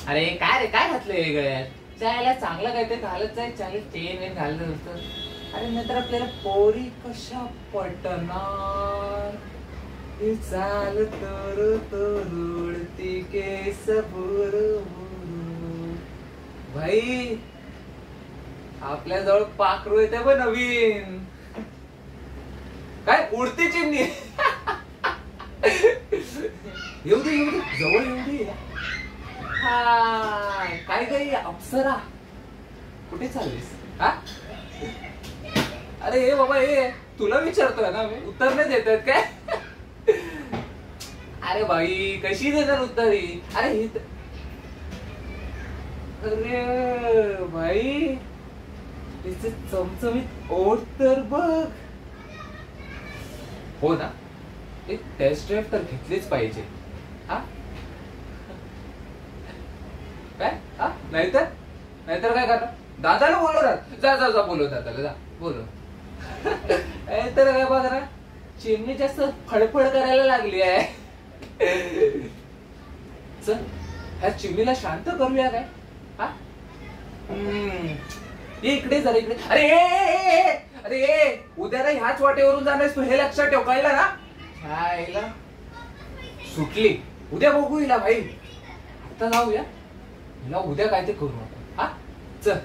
अरे काय रे, काय घातलंय गळ्यात? चायला चांगलं काय ते घालत जाय, चालेल चेन वेन घालत असतं. अरे नंतर आपल्याला पोरी कशा पटणार? चाल तर उडती केस भाई, आपल्या जवळ पाखरू येते बघ नवीन. काय उडती चिमणी? येऊ दे येऊ दे, जवळ येऊ दे. हा काय काही अप्सरा, कुठे चाललीस? हा अरे हे बाबा, हे तुला विचारतोय ना मी, उत्तर नाही देत आहेत काय? अरे भाई कशी देणार उत्तर ही? अरे ही अरे भाई, तिचे चमचमीत ओठ तर बघ. हो ना, एक टेस्ट ड्राइव्ह तर घेतलीच पाहिजे. हा काय? हा नाहीतर नाहीतर काय करणार? दादाला बोलवणार? जा जा जा, बोलव दादाला, जा बोलव. तर काय बघ ना, चिमणी जास्त फडफड करायला लागली आहे. चल ह्या चिमणीला शांत करूया काय? हा ये इकडे जरा इकडे. अरे अरे उद्या ना ह्याच वाटेवरून जाणार तू, हे लक्षात ठेव, कळलं ना? ह्याला सुटली, उद्या बघू हिला भाई. आता जाऊया, हिला उद्या काय ते करू आपण. हा चल.